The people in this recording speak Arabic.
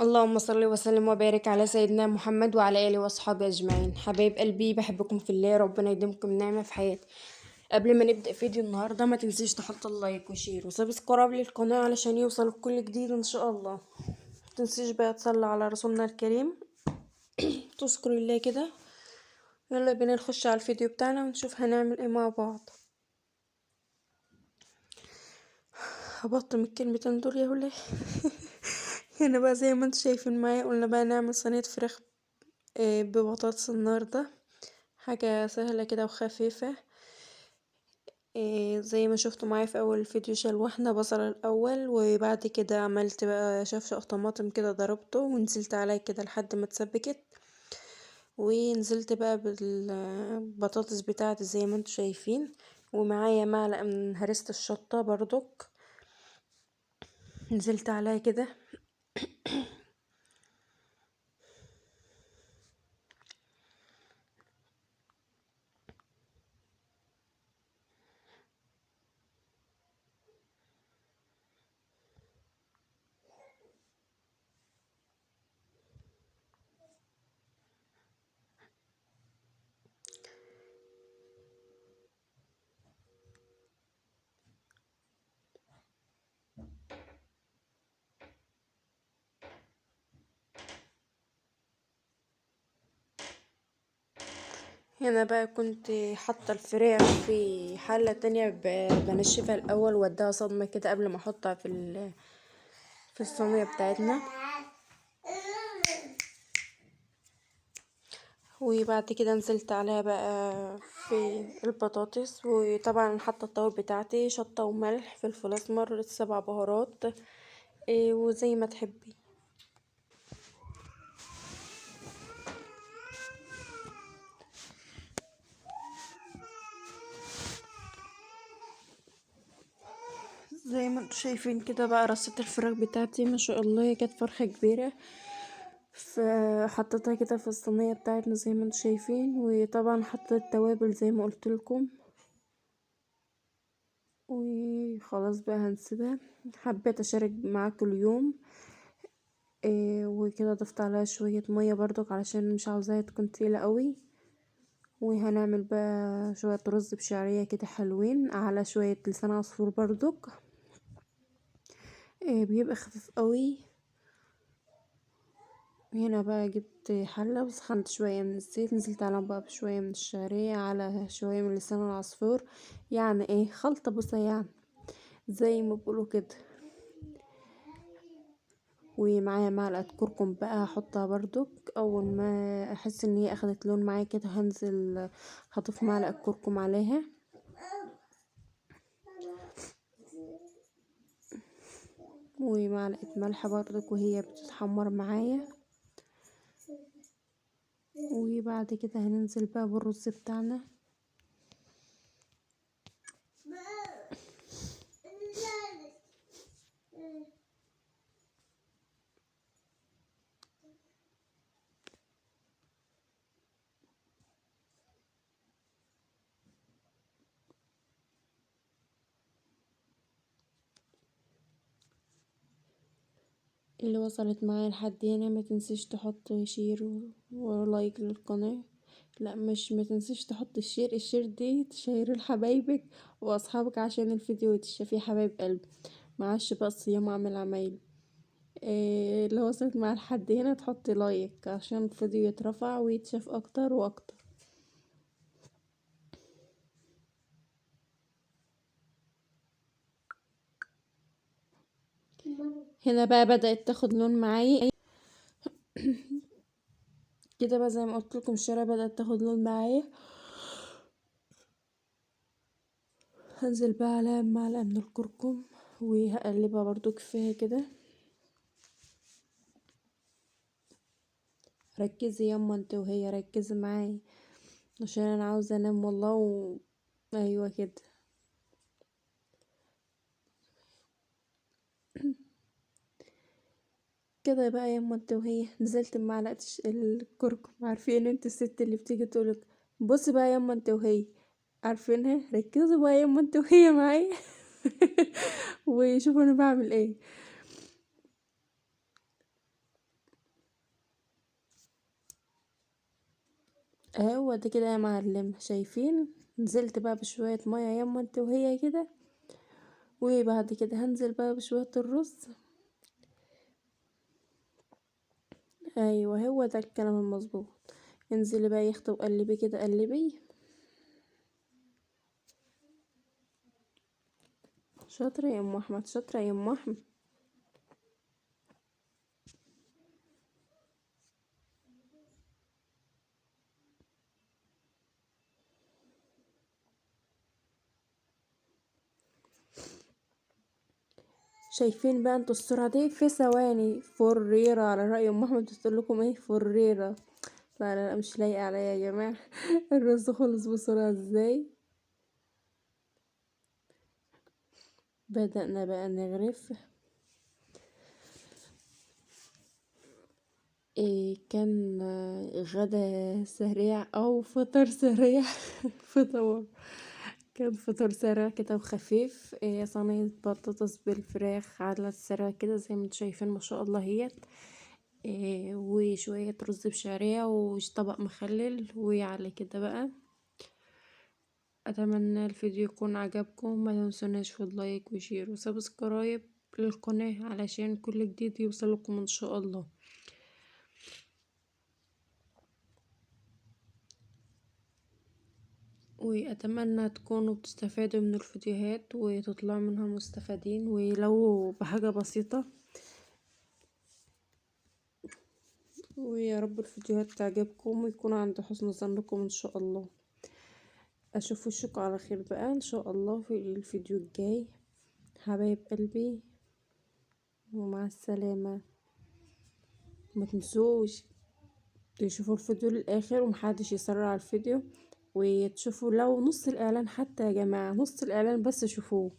اللهم صل وسلم وبارك على سيدنا محمد وعلى آله وأصحابه أجمعين. حبايب قلبي، بحبكم في الله، ربنا يديمكم نعمة في حياتي. قبل ما نبدأ فيديو النهاردة ما تنسيش تحط اللايك وشير وسبسكرايب للقناة علشان يوصلك كل جديد إن شاء الله. ما تنسيش بقى تصلي على رسولنا الكريم، تذكر الله كده. يلا بينا نخش على الفيديو بتاعنا ونشوف هنعمل ايه مع بعض. هبطم الكلمتين دول يا وليه. هنا بقى زي ما انتوا شايفين معايا، قلنا بقى نعمل صينية فراخ ببطاطس النهاردة. حاجة سهلة كده وخفيفة. زي ما شفتوا معايا في اول الفيديو، شلوحنا بصل الاول وبعد كده عملت بقى شفشق طماطم كده، ضربته ونزلت عليه كده لحد ما اتسبكت، ونزلت بقى بالبطاطس بتاعتي زي ما انتوا شايفين، ومعايا معلقة من هريسة الشطة برضك نزلت عليها كده. هنا بقى كنت حاطة الفراخ في حلة تانية، بنشفها الأول واديها صدمة كده قبل ما احطها في الصينية بتاعتنا. وبعد كده نزلت عليها بقى في البطاطس، وطبعا حاطة التوابل بتاعتي، شطة وملح فلفل اسمر 7 بهارات، وزي ما تحبي. زي ما انتوا شايفين كده بقى رصة الفراخ بتاعتي ما شاء الله، هي كانت فرخة كبيرة، فحطيتها كده في الصينية بتاعتنا زي ما انتوا شايفين. وطبعا حطيت التوابل زي ما قلت لكم، وخلاص بقى هنسيبها. حبيت اشارك معاكم اليوم. وكده ضفت عليها شوية مية برضك علشان مش عاوزاها تكون تقيلة قوي. وهنعمل بقى شوية رز بشعرية كده حلوين على شوية لسان عصفور برضك. بيبقى خفيف قوي. هنا بقى جبت حلة وسخنت شوية من الزيت، نزلت عليها بقى بشوية من الشعرية على شوية من لسان العصفور، يعني ايه خلطة بسيطة يعني زي ما بيقولوا كده. ومعايا معلقة كركم بقى هحطها برضك. اول ما احس ان هي اخدت لون معايا كده هنزل هضيف معلقة كركم عليها. ومعلقة ملح برضك وهي بتتحمر معايا. وبعد كده هننزل بقى بالرز بتاعنا. اللي وصلت معايا لحد هنا ما تنسيش تحط شير ولايك للقناة. لا، مش ما تنسيش تحط الشير دي تشير لحبايبك واصحابك عشان الفيديو يتشاف يا حبايب قلبي. معاش بقى الصيام اعمل عمايل. اللي وصلت معايا لحد هنا تحط لايك عشان الفيديو يترفع ويتشاف اكتر واكتر. هنا بقى بدأت تاخد لون معايا كده بقى زي ما قلت لكم، الشوربه بدأت تاخد لون معايا. هنزل بقى على معلقه من الكركم وهقلبها برضو كفايه كده. ركزي ياما انت وهي، ركزي معايا عشان انا عاوزه انام والله ايوه كده. كده بقى ياما انت وهي، نزلت بمعلقه الكركم. عارفين انت الست اللي بتيجي تقولك بصي بقى ياما انت وهي؟ عارفينها؟ ركزوا بقى ياما انت وهي معايا. وشوفوا انا بعمل ايه. هو ده كده يا معلم، شايفين؟ نزلت بقى بشوية مية ياما انت وهي كده، وبعد كده هنزل بقى بشوية الرز. ايوه هو ده الكلام المظبوط. انزلي بقى يا اختي وقلبي كده، قلبي. شاطرة يا ام احمد، شاطرة يا ام احمد. شايفين بقى انتوا السرعة دي في ثواني فريرة، على رأي ام احمد بتقول لكم ايه فريرة. لا لا لا، مش لايقة عليا يا جماعة. الرز خلص بسرعة ازاي. بدأنا بقى نغرف. إيه كان غدا سريع او فطر سريع. فطور. كان فطور سريع كده وخفيف، إيه صينية بطاطس بالفراخ على السريع كده زي ما انتوا شايفين ما شاء الله هي. إيه وشوية رز بشعرية وطبق مخلل وعلى كده بقى. اتمنى الفيديو يكون عجبكم، ما تنسوناش في اللايك وشير وسبسكرايب للقناة علشان كل جديد يوصلكم ان شاء الله. واتمنى تكونوا بتستفادوا من الفيديوهات وتطلعوا منها مستفادين ولو بحاجة بسيطة. ويا رب الفيديوهات تعجبكم ويكون عند حسن ظنكم ان شاء الله. اشوف وشكم على خير بقى ان شاء الله في الفيديو الجاي. حبايب قلبي، ومع السلامة. ما تنسوش تشوفوا الفيديو للاخر ومحدش يسرع الفيديو، وتشوفوا لو نص الاعلان حتى يا جماعة، نص الاعلان بس شوفوه.